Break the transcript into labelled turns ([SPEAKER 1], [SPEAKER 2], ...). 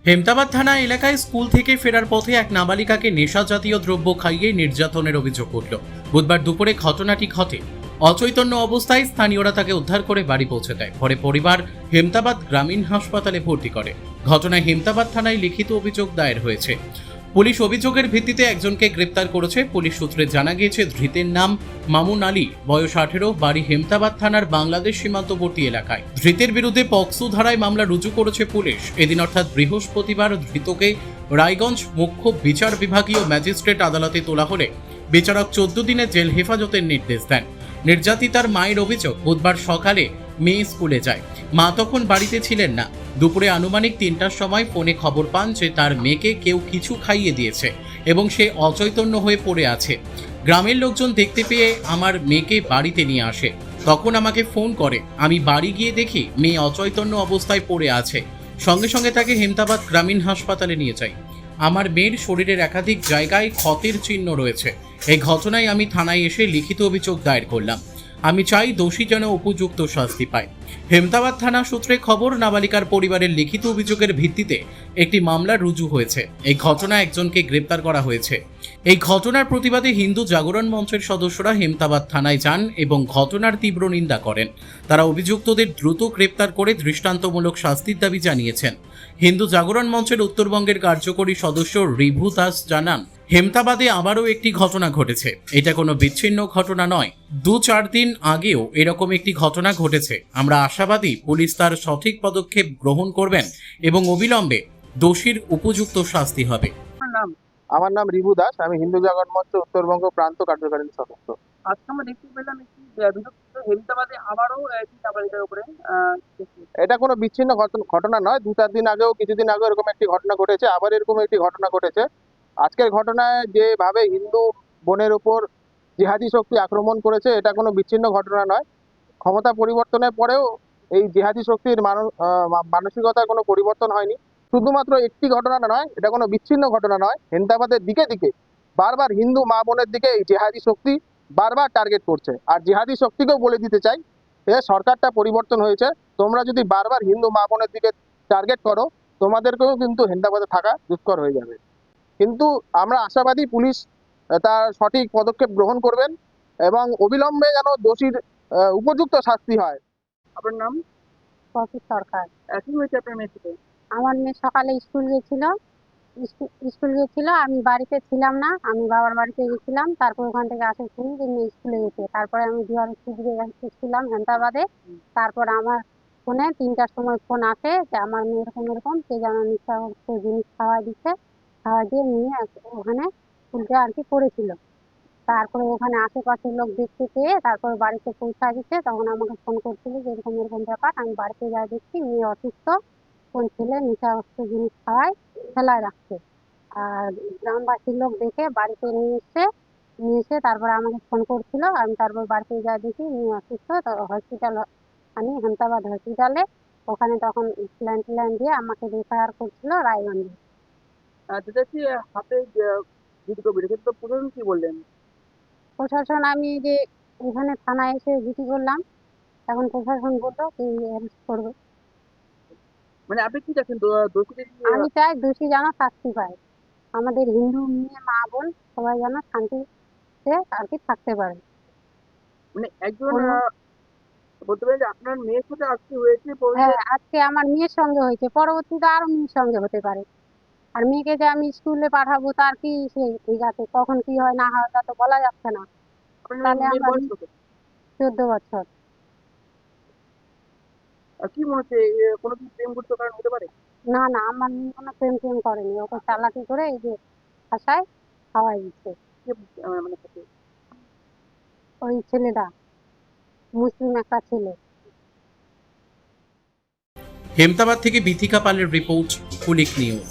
[SPEAKER 1] হেমতাবাদ থানা এলাকায় স্কুল থেকে ফেরার পথে এক নাবালিকাকে নেশা জাতীয় দ্রব্য খাইয়ে নির্যাতনের অভিযোগ উঠল। বুধবার দুপুরে ঘটনাটি ঘটে। অচৈতন্য অবস্থায় স্থানীয়রা তাকে উদ্ধার করে বাড়ি পৌঁছে দেয়। পরে পরিবার হেমতাবাদ গ্রামীণ হাসপাতালে ভর্তি করে। ঘটনায় হেমতাবাদ থানায় লিখিত অভিযোগ দায়ের হয়েছে। পুলিশ অভিযোগের ভিত্তিতে একজনকে গ্রেপ্তার করেছে। পুলিশ সূত্রে জানা গিয়েছে ধৃতের নাম মামুন আলী, বয়স 18, বাড়ি হেমতাবাদ থানার বাংলাদেশ সীমান্তবর্তী এলাকায়। ধৃতের বিরুদ্ধে পক্সো ধারায় মামলা রুজু করেছে পুলিশ। এদিন অর্থাৎ বৃহস্পতিবার ধৃতকে রায়গঞ্জ মুখ্য বিচার বিভাগীয় ম্যাজিস্ট্রেট আদালতে তোলা হলে বিচারক 14 দিনের জেল হেফাজতের নির্দেশ দেন। নির্যাতিতার মায়ের অভিযোগ, বুধবার সকালে মেয়ে স্কুলে যায়, মা তখন বাড়িতে ছিলেন না। দুপুরে আনুমানিক 3টার সময় ফোনে খবর পান যে তার মেয়েকে কেউ কিছু খাইয়ে দিয়েছে এবং সে অচৈতন্য হয়ে পড়ে আছে। গ্রামের লোকজন দেখতে পেয়ে আমার মেয়েকে বাড়িতে নিয়ে আসে। তখন আমাকে ফোন করে। আমি বাড়ি গিয়ে দেখি মেয়ে অচৈতন্য অবস্থায় পড়ে আছে। সঙ্গে সঙ্গে তাকে হেমতাবাদ গ্রামীণ হাসপাতালে নিয়ে যাই। আমার মেয়ের শরীরের একাধিক জায়গায় ক্ষতের চিহ্ন রয়েছে। এই ঘটনায় আমি থানায় এসে লিখিত অভিযোগ দায়ের করলাম। আমি চাই দোষী যেন উপযুক্ত শাস্তি পায়। হেমতাবাদ থানা সূত্রে খবর, নাবালিকার পরিবারের লিখিত অভিযোগের ভিত্তিতে একটি মামলা রুজু হয়েছে। এই ঘটনায় একজনকে গ্রেপ্তার করা হয়েছে। এই ঘটনার প্রতিবাদে হিন্দু জাগরণ মঞ্চের সদস্যরা হেমতাবাদ থানায় যান এবং ঘটনার তীব্র নিন্দা করেন। তারা অভিযুক্তদের দ্রুত গ্রেপ্তার করে দৃষ্টান্তমূলক শাস্তির দাবি জানিয়েছেন। হিন্দু জাগরণ মঞ্চের উত্তরবঙ্গের কার্যকরী সদস্য রিভু দাস জানান, হেমতাবাদে আবারও একটি ঘটনা ঘটেছে। এটা কোনো বিচ্ছিন্ন ঘটনা নয়। 2-4 দিন আগেও এরকম একটি ঘটনা ঘটেছে। আমরা আশাবাদী পুলিশ তার সঠিক পদক্ষেপ গ্রহণ করবেন এবং অবিলম্বে দোষীর উপযুক্ত শাস্তি হবে।
[SPEAKER 2] আমার নাম রিভু দাস। আমি হিন্দু জাগরণ মঞ্চ উত্তরবঙ্গ প্রান্ত কার্যকারী সদস্য।
[SPEAKER 3] আজকে আমরা দেখতে পেলাম একটি বিরক্তিকর হেমতাবাদে আবারও একটি নাবালিকার উপরে
[SPEAKER 2] এটা কোনো বিচ্ছিন্ন ঘটনা নয়। 2-4 দিন আগেও, কিছুদিন আগেও এরকম একটি ঘটনা ঘটেছে, আবার এরকম একটি ঘটনা ঘটেছে। আজকের ঘটনায় যেভাবে হিন্দু বোনের উপর জিহাদি শক্তি আক্রমণ করেছে, এটা কোনো বিচ্ছিন্ন ঘটনা নয়। ক্ষমতা পরিবর্তনের পরেও এই জিহাদি শক্তির মানসিকতার কোনো পরিবর্তন হয়নি। শুধুমাত্র একটি ঘটনা নয়, এটা কোনো বিচ্ছিন্ন ঘটনা নয়। হেমতাবাদের দিকে দিকে বারবার হিন্দু মা বোনের দিকে এই জিহাদি শক্তি বারবার টার্গেট করছে। আর জিহাদি শক্তিকেও বলে দিতে চাই, সরকারটা পরিবর্তন হয়েছে। তোমরা যদি বারবার হিন্দু মা বোনের দিকে টার্গেট করো, তোমাদেরকেও কিন্তু হেমতাবাদে থাকা দুষ্কর হয়ে যাবে। কিন্তু আমরা আশাবাদী পুলিশ তার সঠিক পদক্ষেপ গ্রহণ করবেন এবং অবিলম্বে যেন দোষীর উপযুক্ত শাস্তি হয়।
[SPEAKER 3] আপনার নাম?
[SPEAKER 4] কফি সরকার।
[SPEAKER 3] কি হয়েছে আপনার মেয়ের সাথে?
[SPEAKER 4] আমার মেয়ে সকালে স্কুল গেছিল, আমি বাড়িতে ছিলাম না, আমি বাবার বাড়িতে গেছিলাম। তারপর ওখান থেকে আসে শুনি যে মেয়ে স্কুলে গেছে। তারপরে আমি ডিআরসি দিকে ছিলাম হেমতাবাদে। তারপর আমার ফোনে 3টার সময় ফোন আসে যে আমার মেয়ে এরকম এরকম কে যেন নিশাগ্রস্ত জিনিস খাওয়া দিয়ে নিয়ে ওখানে স্কুলটা আর কি পড়েছিল। তারপরে ওখানে আশেপাশের লোক দেখতে পেয়ে তারপরে বাড়িতে পৌঁছা দিচ্ছে। তখন আমাকে ফোন করছিল যে এরকম এরকম ব্যাপার। আমি বাড়িতে যাই, দেখছি মেয়ে অসুস্থ, কোন ছেলে নেশাগ্রস্ত জিনিস খাওয়ায় ফেলায় রাখছে। আর গ্রামবাসীর লোক দেখে বাড়িতে নিয়ে এসে তারপরে আমাকে ফোন করছিল। আমি তারপর বাড়িতে যাই, দেখি মেয়ে অসুস্থ। তো হসপিটাল আনি হেমতাবাদ হসপিটালে। ওখানে তখন স্যালাইন দিয়ে আমাকে রেফার করছিল রায়গঞ্জে।
[SPEAKER 3] যেটা কি হাতে দুটো বেরিয়েছে, তো প্রশাসন কি বললেন?
[SPEAKER 4] প্রশাসন, আমি যে এখানে থানায় এসে জিডি করলাম, এখন প্রশাসন বললো কি অ্যারেস্ট করবে।
[SPEAKER 3] মানে আপনি কি চাচ্ছেন, দোষীদের
[SPEAKER 4] আমি চাই দোষী যেন শাস্তি পায়। আমাদের হিন্দু মেয়ে মা বোন সবাই যেন শান্তিতে আর কি থাকতে পারে।
[SPEAKER 3] মানে একজন
[SPEAKER 4] কোনো-
[SPEAKER 3] বলতে পারেন যে আপনার মেয়ের সাথে আজকে হয়েছে
[SPEAKER 4] হ্যাঁ, আজকে আমার মেয়ের সঙ্গে হয়েছে, পরবর্তীতে আরো মেয়ের সঙ্গে হতে পারে। আর মেয়েকে যে আমি স্কুলে পাঠাবো তার কি ঠিক আছে, কখন কি হয় না হয় তা তো বলা যাচ্ছে না।
[SPEAKER 3] আপনার
[SPEAKER 4] তাহলে
[SPEAKER 3] মেয়ের
[SPEAKER 4] আমরা
[SPEAKER 3] বয়স কত?
[SPEAKER 4] 14 বছর।
[SPEAKER 3] কি মনে হচ্ছে কোনো কি প্রেম করতে কারণ হতে পারে?
[SPEAKER 4] না না, আমার মেয়ে কোনো প্রেম করেনি, ওকে চালাকি করে এই যে ভাষায় খাওয়াই দিচ্ছে
[SPEAKER 3] কে মানে সাথে?
[SPEAKER 4] ওই ছেলেটা, মুসলিম একটা ছেলে।
[SPEAKER 1] হেমতাবাদ থেকে বিথিকা পালের রিপোর্ট, কুলিক নিউজ।